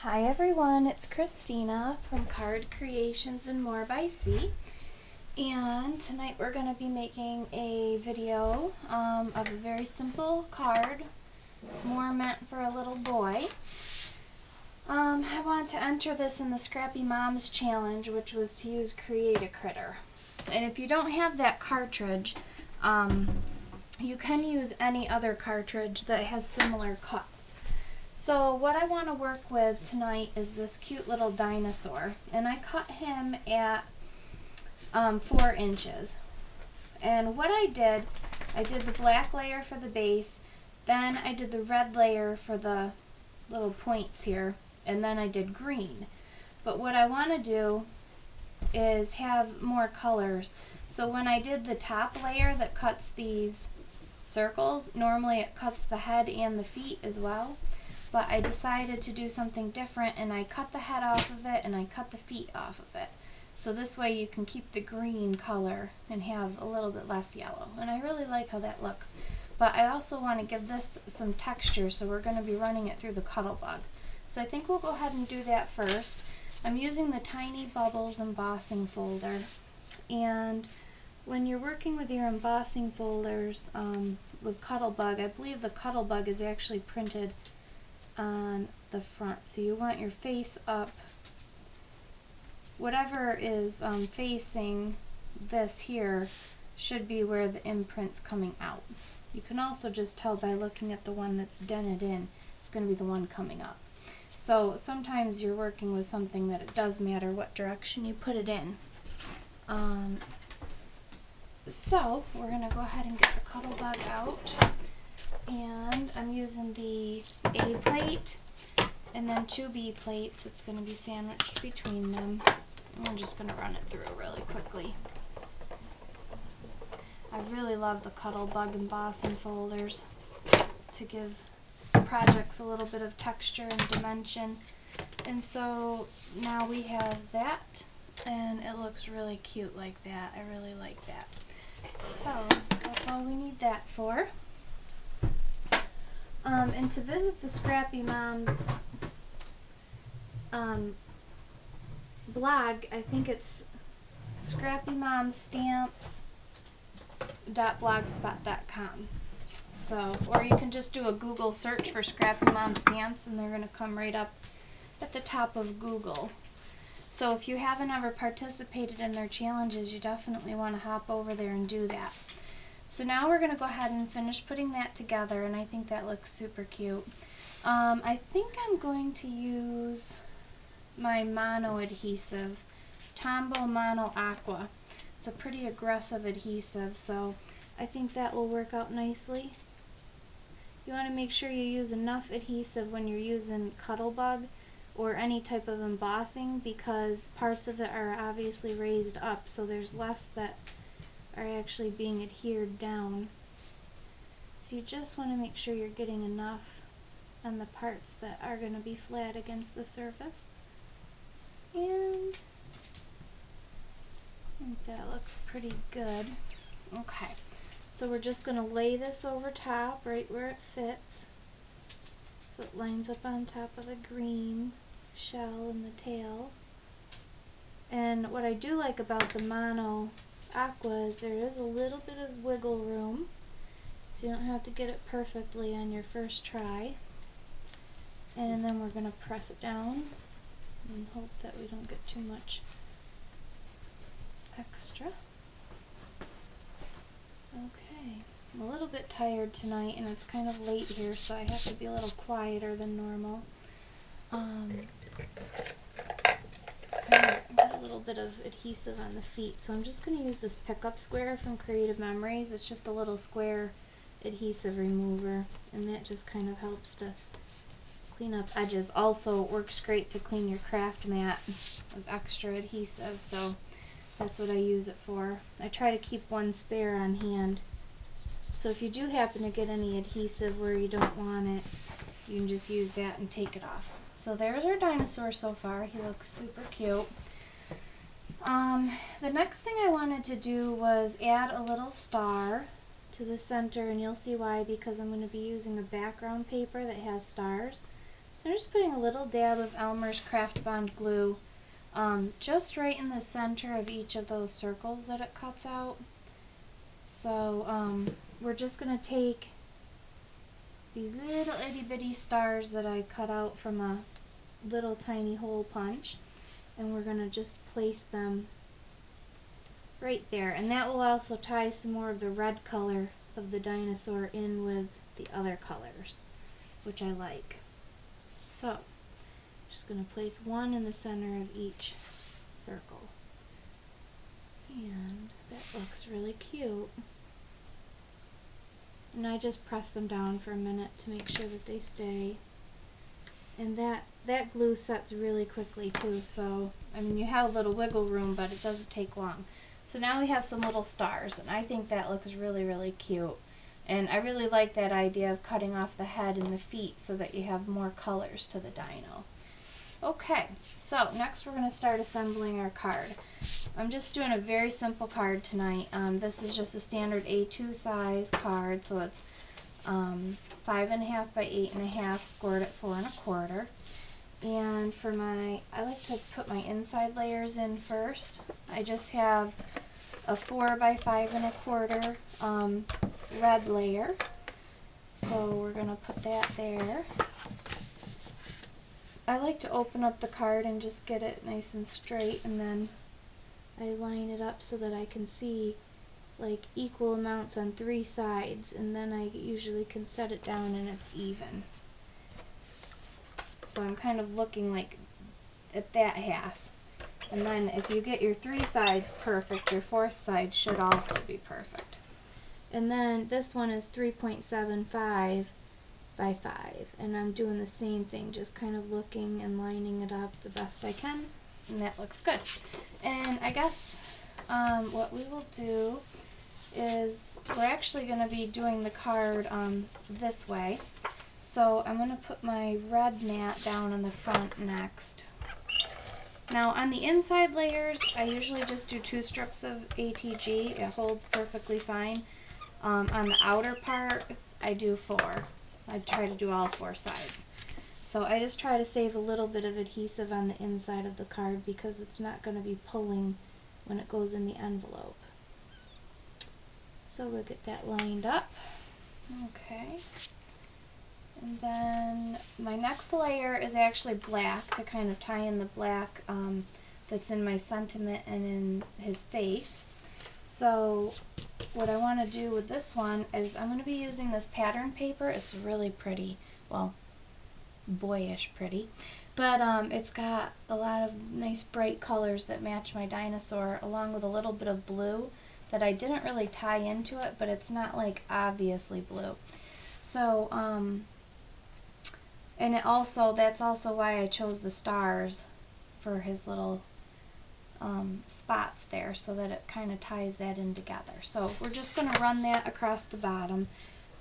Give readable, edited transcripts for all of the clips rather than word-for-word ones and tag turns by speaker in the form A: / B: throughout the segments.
A: Hi everyone, it's Christina from Card Creations and More by C. And tonight we're going to be making a video of a very simple card, more meant for a little boy. I wanted to enter this in the Scrappy Moms Challenge, which was to use Create a Critter. And if you don't have that cartridge, you can use any other cartridge that has similar cuts. So what I want to work with tonight is this cute little dinosaur, and I cut him at 4 inches. And what I did the black layer for the base, then I did the red layer for the little points here, and then I did green. But what I want to do is have more colors. So when I did the top layer that cuts these circles, normally it cuts the head and the feet as well. But I decided to do something different, and I cut the head off of it and I cut the feet off of it. So this way you can keep the green color and have a little bit less yellow. And I really like how that looks. But I also want to give this some texture, so we're going to be running it through the Cuttlebug. So I think we'll go ahead and do that first. I'm using the Tiny Bubbles embossing folder. And when you're working with your embossing folders with Cuttlebug, I believe the Cuttlebug is actually printed on the front. So you want your face up. Whatever is facing this here should be where the imprint's coming out. You can also just tell by looking at the one that's dented in. It's going to be the one coming up. So sometimes you're working with something that it does matter what direction you put it in. So we're going to go ahead and get the Cuttlebug out. And I'm using the A plate and then 2 B plates. It's going to be sandwiched between them. I'm just going to run it through really quickly. I really love the Cuttlebug embossing folders to give projects a little bit of texture and dimension. And so now we have that, and it looks really cute like that. I really like that. So that's all we need that for. And to visit the Scrappy Moms blog, I think it's scrappymomstamps.blogspot.com. So, or you can just do a Google search for Scrappy Mom Stamps, and they're going to come right up at the top of Google. So if you haven't ever participated in their challenges, you definitely want to hop over there and do that. So now we're going to go ahead and finish putting that together, and I think that looks super cute. I think I'm going to use my mono adhesive, Tombow Mono Aqua. It's a pretty aggressive adhesive, so I think that will work out nicely. You want to make sure you use enough adhesive when you're using Cuttlebug or any type of embossing, because parts of it are obviously raised up, so there's less that are actually being adhered down. So you just want to make sure you're getting enough on the parts that are going to be flat against the surface. And I think that looks pretty good. Okay, so we're just going to lay this over top right where it fits, so it lines up on top of the green shell and the tail. And what I do like about the Mono Aqua is there is a little bit of wiggle room, so you don't have to get it perfectly on your first try. And then we're going to press it down and hope that we don't get too much extra. Okay, I'm a little bit tired tonight, and it's kind of late here, so I have to be a little quieter than normal. Just kind of got a little bit of adhesive on the feet, so I'm just going to use this pickup square from Creative Memories. It's just a little square adhesive remover, and that just kind of helps to clean up edges. Also works great to clean your craft mat with extra adhesive, so that's what I use it for. I try to keep one spare on hand, so if you do happen to get any adhesive where you don't want it, you can just use that and take it off. So there's our dinosaur so far. He looks super cute. The next thing I wanted to do was add a little star to the center, and you'll see why, because I'm going to be using a background paper that has stars. So I'm just putting a little dab of Elmer's Craft Bond glue just right in the center of each of those circles that it cuts out. So we're just going to take these little itty bitty stars that I cut out from a little tiny hole punch, and we're going to just place them right there, and that will also tie some more of the red color of the dinosaur in with the other colors, which I like. So just going to place one in the center of each circle, and that looks really cute. And I just press them down for a minute to make sure that they stay. And that glue sets really quickly too, so I mean, you have a little wiggle room, but it doesn't take long. So now we have some little stars, and I think that looks really, really cute. And I really like that idea of cutting off the head and the feet so that you have more colors to the dino. Okay, so next we're going to start assembling our card. I'm just doing a very simple card tonight. This is just a standard A2 size card, so it's 5.5 by 8.5, scored at 4 1/4. And for I like to put my inside layers in first. I just have a 4 by 5 1/4 red layer. So we're going to put that there. I like to open up the card and just get it nice and straight, and then I line it up so that I can see like equal amounts on 3 sides, and then I usually can set it down and it's even. So I'm kind of looking like at that half. And then if you get your 3 sides perfect, your 4th side should also be perfect. And then this one is 3.75 by 5, and I'm doing the same thing, just kind of looking and lining it up the best I can, and that looks good. And I guess what we will do is we're actually going to be doing the card this way. So I'm going to put my red mat down in the front next. Now on the inside layers, I usually just do 2 strips of ATG. It holds perfectly fine. On the outer part, I do 4. I try to do all 4 sides. So I just try to save a little bit of adhesive on the inside of the card because it's not going to be pulling when it goes in the envelope. So we'll get that lined up. Okay. And then my next layer is actually black to kind of tie in the black that's in my sentiment and in his face. So what I want to do with this one is I'm going to be using this pattern paper. It's really pretty. Well, boyish pretty. But it's got a lot of nice bright colors that match my dinosaur, along with a little bit of blue that I didn't really tie into it, but it's not like obviously blue. So, and that's also why I chose the stars for his little spots there, so that it kind of ties that in together. So we're just going to run that across the bottom,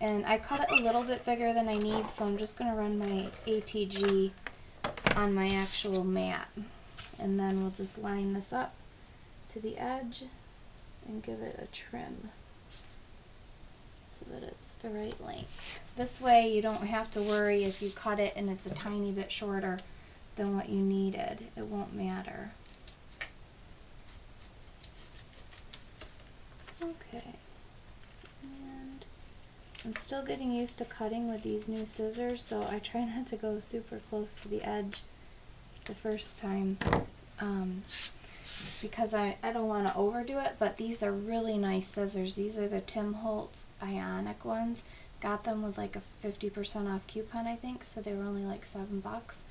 A: and I cut it a little bit bigger than I need, so I'm just going to run my ATG on my actual mat, and then we'll just line this up to the edge and give it a trim so that it's the right length. This way you don't have to worry if you cut it and it's a tiny bit shorter than what you needed. It won't matter. Okay, and I'm still getting used to cutting with these new scissors, so I try not to go super close to the edge the first time because I don't want to overdo it, but these are really nice scissors. These are the Tim Holtz Ionic ones. Got them with like a 50% off coupon, I think, so they were only like $7.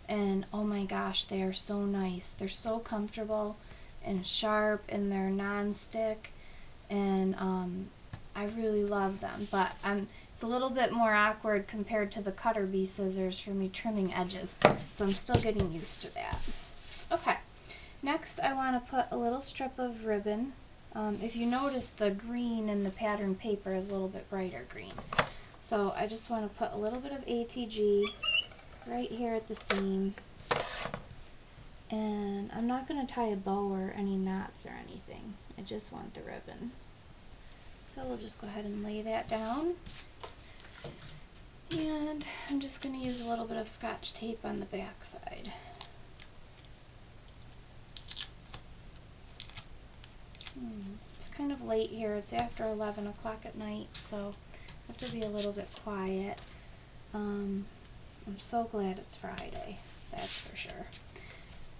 A: And oh my gosh, they are so nice. They're so comfortable and sharp, and they're non-stick, and I really love them. But it's a little bit more awkward compared to the Cuttlebug scissors for me trimming edges, so I'm still getting used to that. Okay, next I want to put a little strip of ribbon. If you notice, the green in the pattern paper is a little bit brighter green. So I just want to put a little bit of ATG right here at the seam. And I'm not going to tie a bow or any knots or anything. I just want the ribbon. So we'll just go ahead and lay that down. And I'm just going to use a little bit of Scotch tape on the back side. It's kind of late here. It's after 11 o'clock at night, so I have to be a little bit quiet. I'm so glad it's Friday, that's for sure.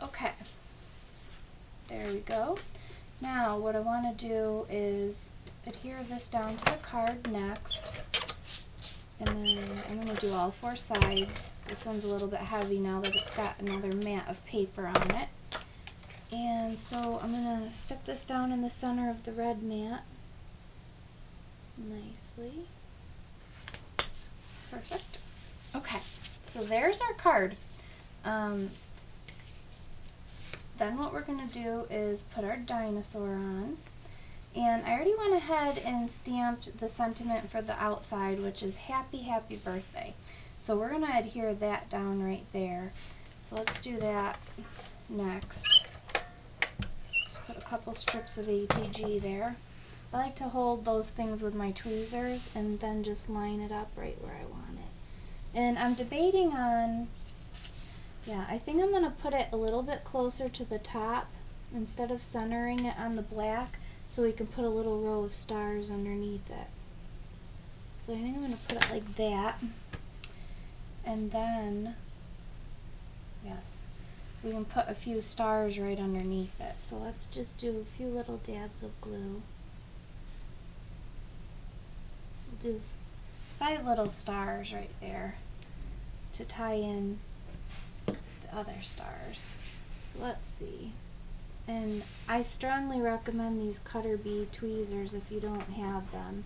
A: Okay, there we go. Now what I want to do is adhere this down to the card next, and then I'm going to do all 4 sides. This one's a little bit heavy now that it's got another mat of paper on it. And so I'm going to stick this down in the center of the red mat nicely. Perfect. Okay, so there's our card. Then what we're going to do is put our dinosaur on. And I already went ahead and stamped the sentiment for the outside, which is happy, happy birthday. So we're going to adhere that down right there. So let's do that next. Just put a couple strips of ATG there. I like to hold those things with my tweezers and then just line it up right where I want it. And I'm debating on, yeah, I think I'm going to put it a little bit closer to the top instead of centering it on the black, so we can put a little row of stars underneath it. So I think I'm going to put it like that. And then, yes, we can put a few stars right underneath it. So let's just do a few little dabs of glue. We'll do 5 little stars right there to tie in the other stars. So let's see. And I strongly recommend these Cuttlebug tweezers if you don't have them.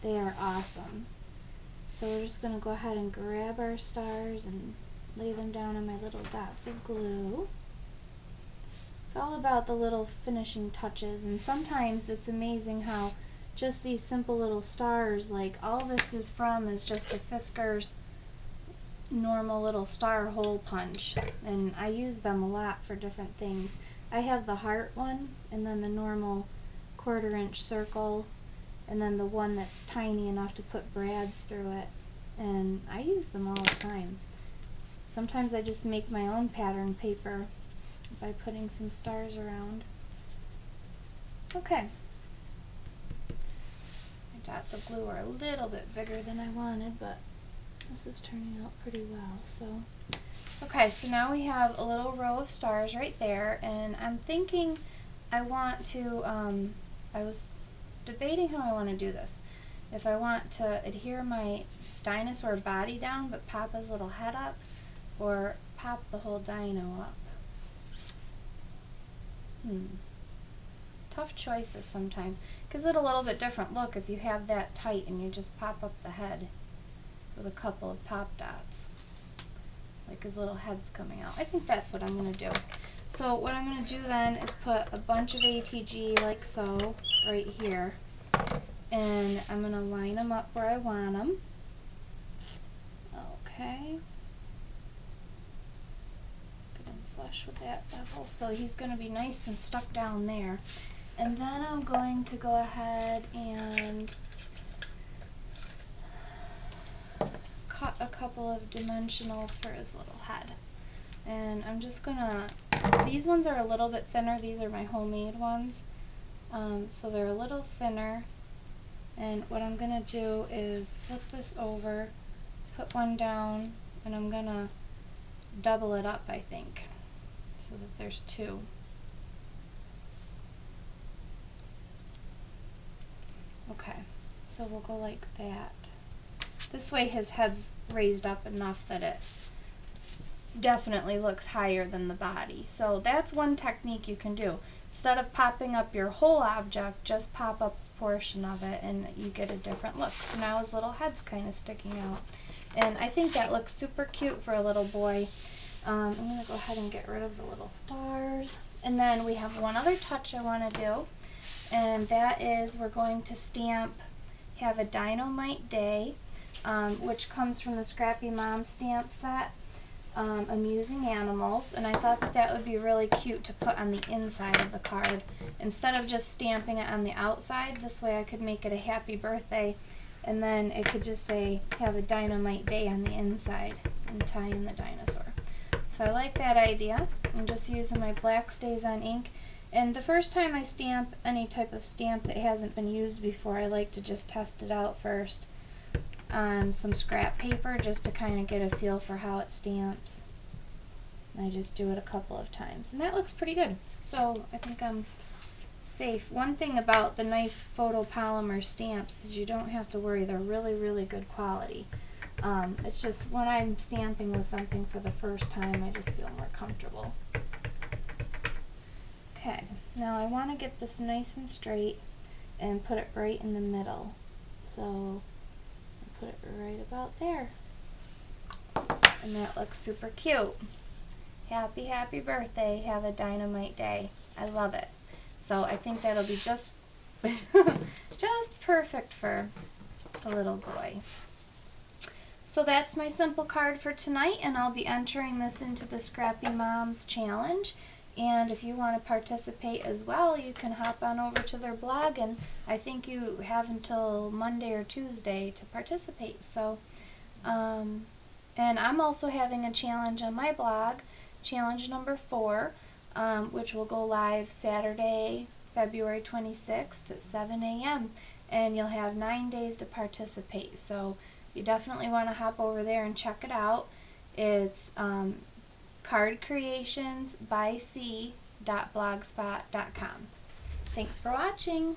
A: They are awesome. So we're just going to go ahead and grab our stars and lay them down on my little dots of glue. It's all about the little finishing touches, and sometimes it's amazing how just these simple little stars, like all this is from is just a Fisker's normal little star hole punch, and I use them a lot for different things. I have the heart one, and then the normal 1/4 inch circle, and then the one that's tiny enough to put brads through it, and I use them all the time. Sometimes I just make my own pattern paper by putting some stars around. Okay. My dots of glue are a little bit bigger than I wanted, but this is turning out pretty well. So, okay, so now we have a little row of stars right there, and I'm thinking I want to, I was debating how I want to do this. If I want to adhere my dinosaur body down but pop his little head up, or pop the whole dino up. Tough choices sometimes. Gives it a little bit different look if you have that tight and you just pop up the head with a couple of pop dots. Like his little head's coming out. I think that's what I'm going to do. So what I'm going to do then is put a bunch of ATG like so right here. And I'm going to line them up where I want them. Okay. Get him flush with that bevel. So he's going to be nice and stuck down there. And then I'm going to go ahead and cut a couple of dimensionals for his little head. And I'm just going to, these ones are a little bit thinner. These are my homemade ones. So they're a little thinner. And what I'm going to do is flip this over, put one down, and I'm going to double it up, I think, so that there's 2. Okay, so we'll go like that. This way his head's raised up enough that it definitely looks higher than the body. So that's one technique you can do. Instead of popping up your whole object, just pop up a portion of it and you get a different look. So now his little head's kind of sticking out. And I think that looks super cute for a little boy. I'm going to go ahead and get rid of the little stars. And then we have one other touch I want to do, and that is we're going to stamp Have a Dynamite Day, which comes from the Scrappy Mom stamp set, Amusing Animals, and I thought that that would be really cute to put on the inside of the card instead of just stamping it on the outside. This way I could make it a happy birthday and then it could just say have a dynamite day on the inside and tie in the dinosaur. So I like that idea. I'm just using my black StazOn ink, and the first time I stamp any type of stamp that hasn't been used before, I like to just test it out first on some scrap paper just to kind of get a feel for how it stamps. I just do it a couple of times, and that looks pretty good. So I think I'm safe. One thing about the nice photopolymer stamps is you don't have to worry. They're really, really good quality. It's just when I'm stamping with something for the first time, I just feel more comfortable. Okay, now I want to get this nice and straight and put it right in the middle. So I put it right about there. And that looks super cute. Happy, happy birthday. Have a dynamite day. I love it. So I think that'll be just just perfect for a little boy. So that's my simple card for tonight, and I'll be entering this into the Scrappy Moms Challenge. And if you want to participate as well, you can hop on over to their blog, and I think you have until Monday or Tuesday to participate. So, and I'm also having a challenge on my blog, challenge number 4, which will go live Saturday, February 26th at 7 a.m. And you'll have 9 days to participate. So you definitely want to hop over there and check it out. It's cardcreationsbyc.blogspot.com. Thanks for watching.